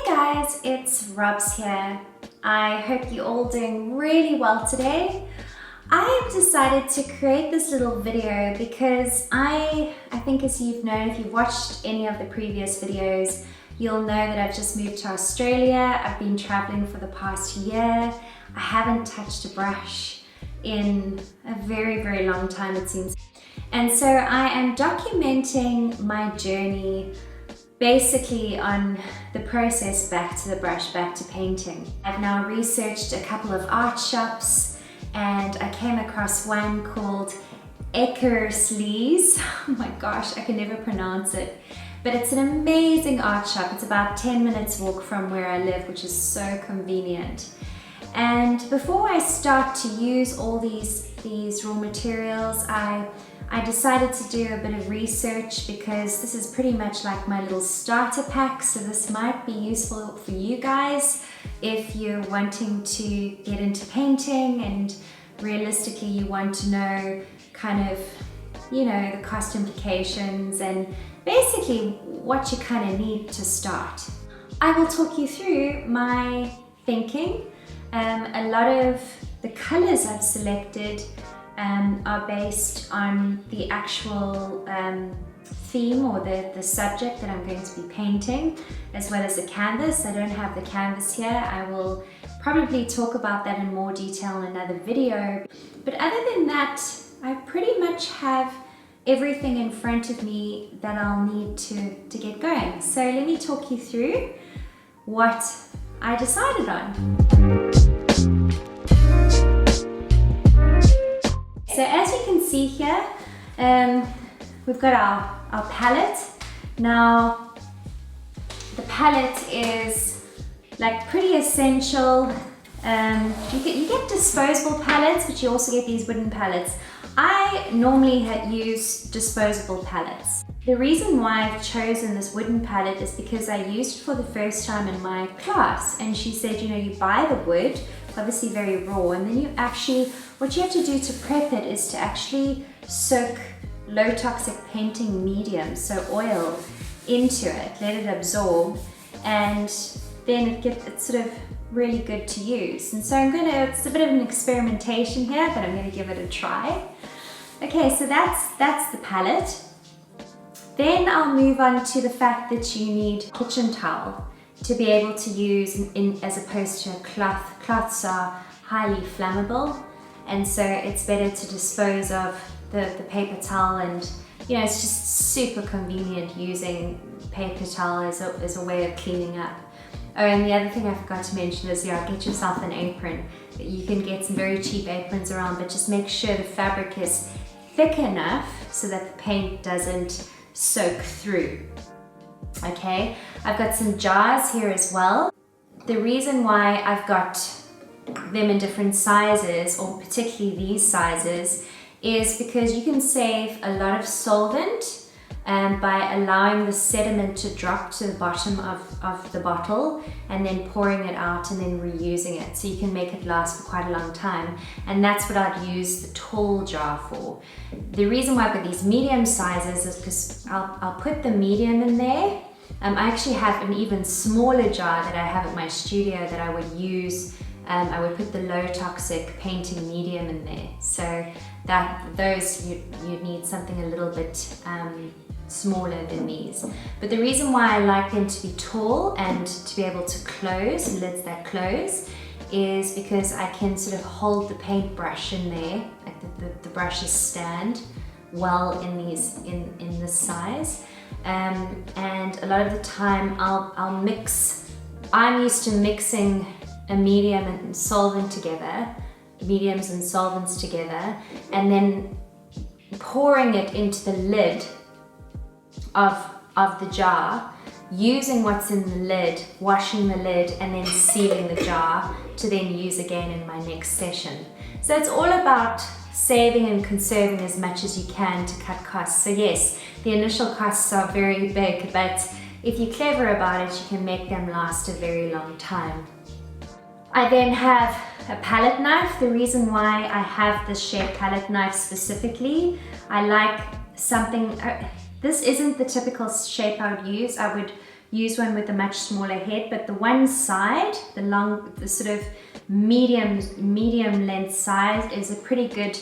Hey guys, it's Robs here. I hope you're all doing really well today. I have decided to create this little video because I think, as you've known, if you've watched any of the previous videos, you'll know that I've just moved to Australia. I've been traveling for the past year. I haven't touched a brush in a very, very long time, it seems. And so I am documenting my journey basically on the process back to the brush, back to painting. I've now researched a couple of art shops and I came across one called Eckerslees. Oh my gosh, I can never pronounce it. But it's an amazing art shop. It's about 10 minutes walk from where I live, which is so convenient. And before I start to use all these raw materials, I decided to do a bit of research because this is pretty much like my little starter pack. So this might be useful for you guys if you're wanting to get into painting and realistically you want to know kind of, you know, the cost implications and basically what you kind of need to start. I will talk you through my thinking. A lot of the colors I've selected are based on the actual theme or the subject that I'm going to be painting, as well as the canvas. I don't have the canvas here. I will probably talk about that in more detail in another video. But other than that, I pretty much have everything in front of me that I'll need to get going. So let me talk you through what I decided on. So as you can see here, we've got our palette. Now, the palette is like pretty essential. You get disposable palettes, but you also get these wooden palettes. I normally use disposable palettes. The reason why I've chosen this wooden palette is because I used it for the first time in my class, and she said, you know, you buy the wood, obviously very raw, and then you actually, what you have to do to prep it is to actually soak low toxic painting medium, so oil, into it, let it absorb, and then it's sort of really good to use. And so it's a bit of an experimentation here, but I'm gonna give it a try. Okay, so that's the palette. Then I'll move on to the fact that you need kitchen towel to be able to use as opposed to a cloth. Cloths are highly flammable, and so it's better to dispose of the paper towel, and you know, it's just super convenient using paper towel as a way of cleaning up. Oh, and the other thing I forgot to mention is, yeah, get yourself an apron. You can get some very cheap aprons around, but just make sure the fabric is thick enough so that the paint doesn't soak through. Okay, I've got some jars here as well. The reason why I've got them in different sizes, or particularly these sizes, is because you can save a lot of solvent by allowing the sediment to drop to the bottom of the bottle and then pouring it out and then reusing it, so you can make it last for quite a long time. And that's what I'd use the tall jar for. The reason why I've got these medium sizes is because I'll put the medium in there. I actually have an even smaller jar that I have at my studio that I would use. I would put the low toxic painting medium in there. So those you'd need something a little bit smaller than these. But the reason why I like them to be tall and to be able to close, lids that close, is because I can sort of hold the paintbrush in there, like the brushes stand well in this size. And a lot of the time I'll mix. I'm used to mixing a medium and solvent together, mediums and solvents together, and then pouring it into the lid of the jar, using what's in the lid, washing the lid, and then sealing the jar to then use again in my next session. So it's all about saving and conserving as much as you can to cut costs. So yes, the initial costs are very big, but if you're clever about it, you can make them last a very long time. I then have a palette knife. The reason why I have this shape palette knife specifically, I like something, this isn't the typical shape I would use. I would use one with a much smaller head, but the one side, the sort of medium length side is a pretty good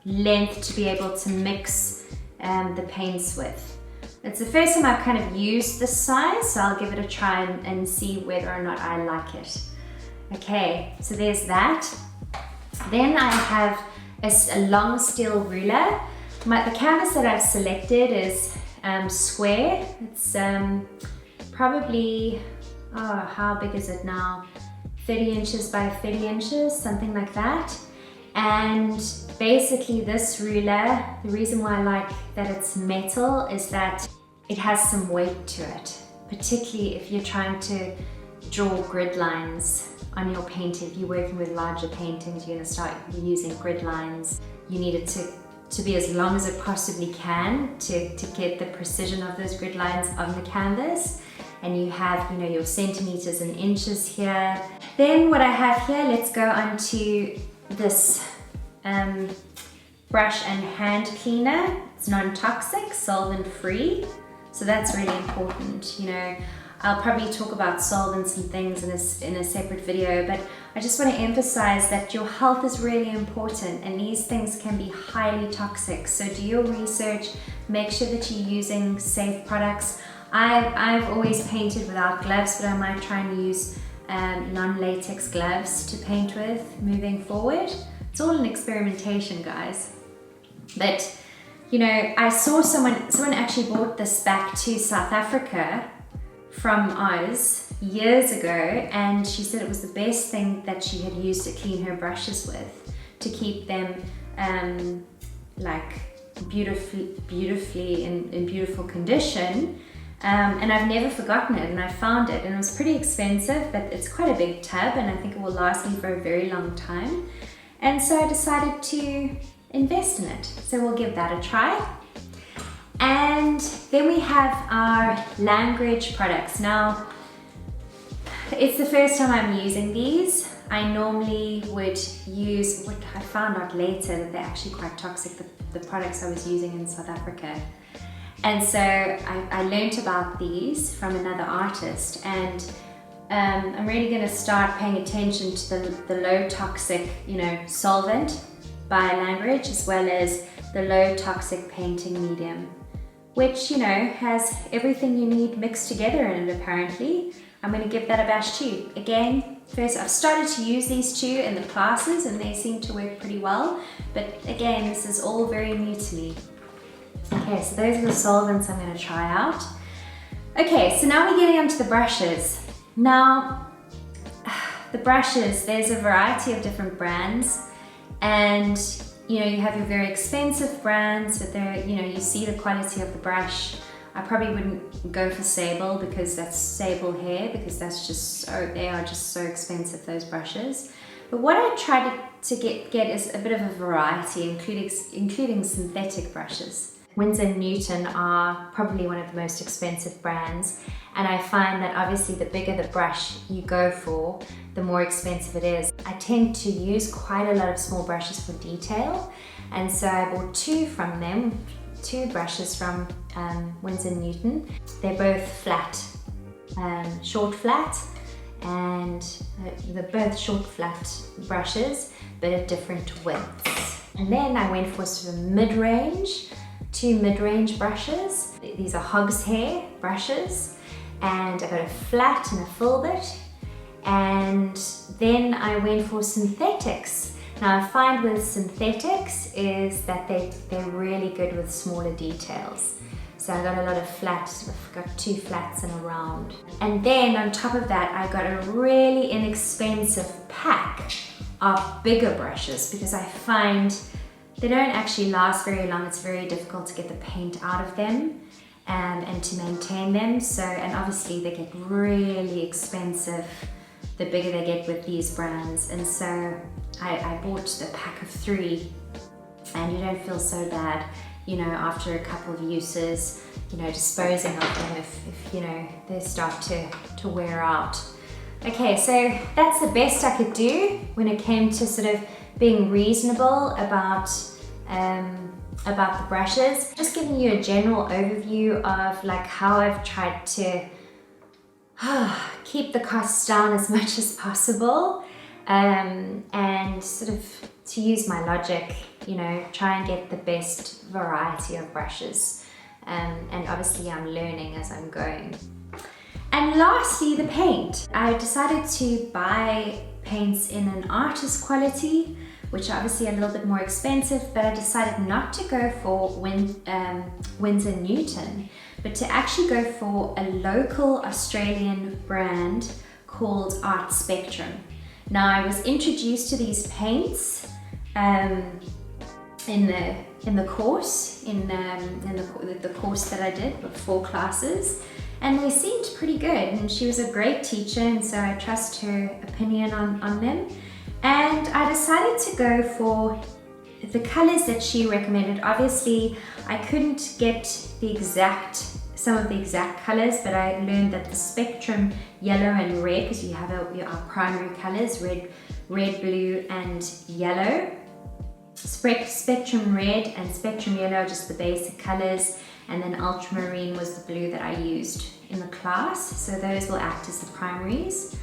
length to be able to mix the paints with. It's the first time I've kind of used this size, so I'll give it a try and see whether or not I like it. Okay, so there's that. Then I have a long steel ruler. The canvas that I've selected is square. It's probably, how big is it now? 30 inches by 30 inches, something like that. And basically this ruler, the reason why I like that it's metal is that it has some weight to it, particularly if you're trying to draw grid lines on your painting. If you're working with larger paintings, you're going to start using grid lines. You need it to be as long as it possibly can to get the precision of those grid lines on the canvas. And you have, your centimeters and inches here. Then what I have here, let's go on to this brush and hand cleaner. It's non-toxic, solvent-free, so that's really important. I'll probably talk about solvents and things in a separate video, but I just want to emphasize that your health is really important, and these things can be highly toxic. So do your research, make sure that you're using safe products. I've always painted without gloves, but I might try and use non-latex gloves to paint with moving forward. It's all an experimentation, guys. But I saw someone actually brought this back to South Africa from Oz years ago, and she said it was the best thing that she had used to clean her brushes with, to keep them like beautifully in beautiful condition. And I've never forgotten it, and I found it, and it was pretty expensive, but it's quite a big tub, and I think it will last me for a very long time. And so I decided to invest in it. So we'll give that a try. And then we have our Langridge products. Now, it's the first time I'm using these. I normally would use, what I found out later, that they're actually quite toxic, the products I was using in South Africa. And so I learned about these from another artist, and I'm really going to start paying attention to the low toxic, solvent by Langridge, as well as the low toxic painting medium, which, has everything you need mixed together in it apparently. I'm going to give that a bash too. Again, first I've started to use these two in the classes, and they seem to work pretty well, but again, this is all very new to me. Okay, so those are the solvents I'm going to try out. Okay, so now we're getting onto the brushes. Now, the brushes, there's a variety of different brands, and you have your very expensive brands, but they're, you see the quality of the brush. I probably wouldn't go for Sable, because that's Sable hair, because they are just so expensive, those brushes. But what I try to get is a bit of a variety, including synthetic brushes. Winsor & Newton are probably one of the most expensive brands, and I find that obviously the bigger the brush you go for, the more expensive it is. I tend to use quite a lot of small brushes for detail, and so I bought two brushes from Winsor & Newton. They're both flat, short flat, and they're both short flat brushes, but at different widths. And then I went for sort of two mid-range brushes. These are hog's hair brushes, and I got a flat and a full bit. And then I went for synthetics. Now I find with synthetics is that they're really good with smaller details. So I got a lot of flats, I've got two flats and a round. And then on top of that, I got a really inexpensive pack of bigger brushes, because I find they don't actually last very long. It's very difficult to get the paint out of them and to maintain them. So, and obviously they get really expensive the bigger they get with these brands. And so I bought the pack of 3, and you don't feel so bad, after a couple of uses, disposing of them if they start to wear out. Okay, so that's the best I could do when it came to sort of being reasonable about about the brushes. Just giving you a general overview of like how I've tried to keep the costs down as much as possible, and sort of to use my logic, you know, try and get the best variety of brushes. And obviously I'm learning as I'm going. And lastly, the paint. I decided to buy paints in an artist quality, which are obviously a little bit more expensive, but I decided not to go for Winsor Newton, but to actually go for a local Australian brand called Art Spectrum. Now, I was introduced to these paints in the course, in the course that I did with 4 classes, and they seemed pretty good, and she was a great teacher, and so I trust her opinion on them. And I decided to go for the colors that she recommended. Obviously, I couldn't get some of the exact colors, but I learned that the spectrum yellow and red, because you have our primary colors, red, blue, and yellow. Spectrum red and spectrum yellow are just the basic colors, and then ultramarine was the blue that I used in the class, so those will act as the primaries.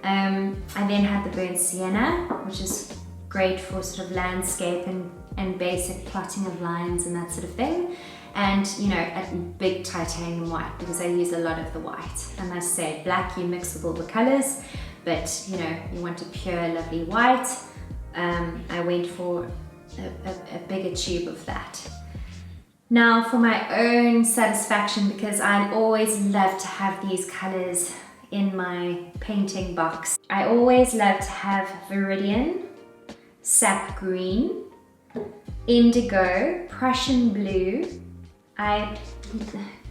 I then had the burnt sienna, which is great for sort of landscape and basic plotting of lines and that sort of thing, and you know, a big titanium white, because I use a lot of the white. I must say, black you mix with all the colors, but you know, you want a pure lovely white. I went for a bigger tube of that. Now, for my own satisfaction, because I'd always love to have these colors in my painting box, I always love to have Viridian, Sap Green, Indigo, Prussian Blue. I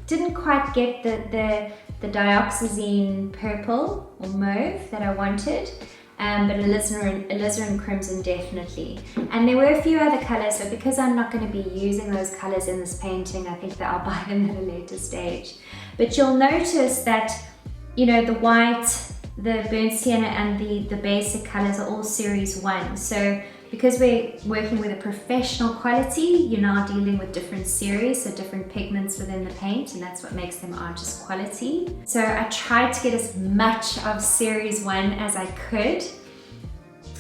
didn't quite get the dioxazine purple or mauve that I wanted, but alizarin crimson definitely. And there were a few other colors, but because I'm not going to be using those colors in this painting, I think that I'll buy them at a later stage. But you'll notice that, you know, the white, the burnt sienna, and the basic colors are all series 1. So because we're working with a professional quality, you're now dealing with different series, so different pigments within the paint, and that's what makes them artist quality. So I tried to get as much of series 1 as I could,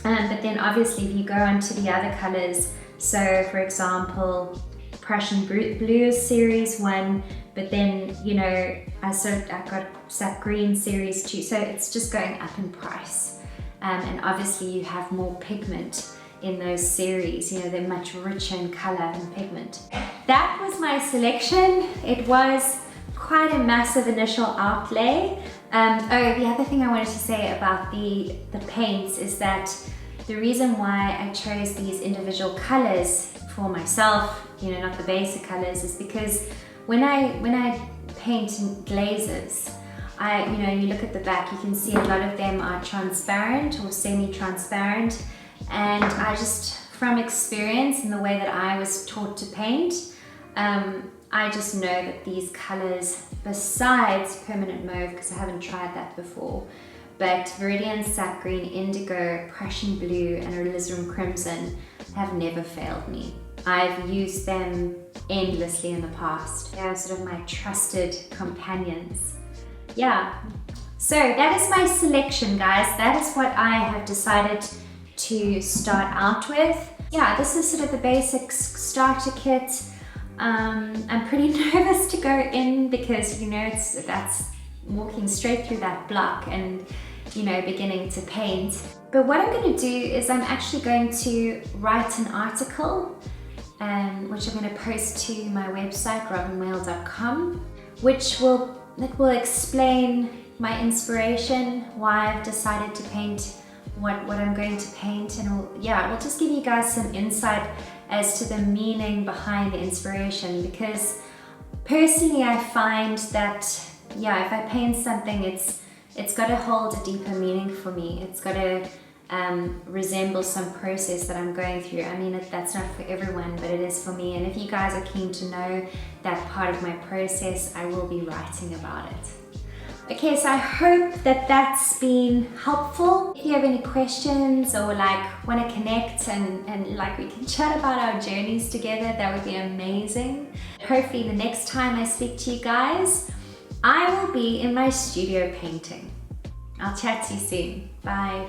but then obviously if you go on to the other colors, so for example, Prussian Blue is series 1, but then, you know, I got Sap Green series 2, so it's just going up in price. And obviously you have more pigment in those series, you know, they're much richer in color and pigment. That was my selection. It was quite a massive initial outlay. Oh, the other thing I wanted to say about the paints is that the reason why I chose these individual colors for myself, you know, not the basic colors, is because when I paint in glazes, you know, you look at the back, you can see a lot of them are transparent or semi-transparent. And I just, from experience and the way that I was taught to paint, I just know that these colors, besides permanent mauve, because I haven't tried that before, but Viridian, Sap Green, Indigo, Prussian Blue, and alizarin crimson have never failed me. I've used them endlessly in the past. They're sort of my trusted companions. Yeah, so that is my selection, guys. That is what I have decided to start out with. Yeah, this is sort of the basic starter kit. I'm pretty nervous to go in because, you know, that's walking straight through that block and, you know, beginning to paint. But what I'm going to do is I'm actually going to write an article, which I'm going to post to my website, robynwhale.com, which will explain my inspiration, why I've decided to paint what I'm going to paint, and we'll just give you guys some insight as to the meaning behind the inspiration, because personally I find that, yeah, if I paint something, it's got to hold a deeper meaning for me. It's got to resemble some process that I'm going through. I mean, that's not for everyone, but it is for me. And if you guys are keen to know that part of my process, I will be writing about it. Okay, so I hope that that's been helpful. If you have any questions or like want to connect and like we can chat about our journeys together, that would be amazing. Hopefully the next time I speak to you guys, I will be in my studio painting. I'll chat to you soon. Bye.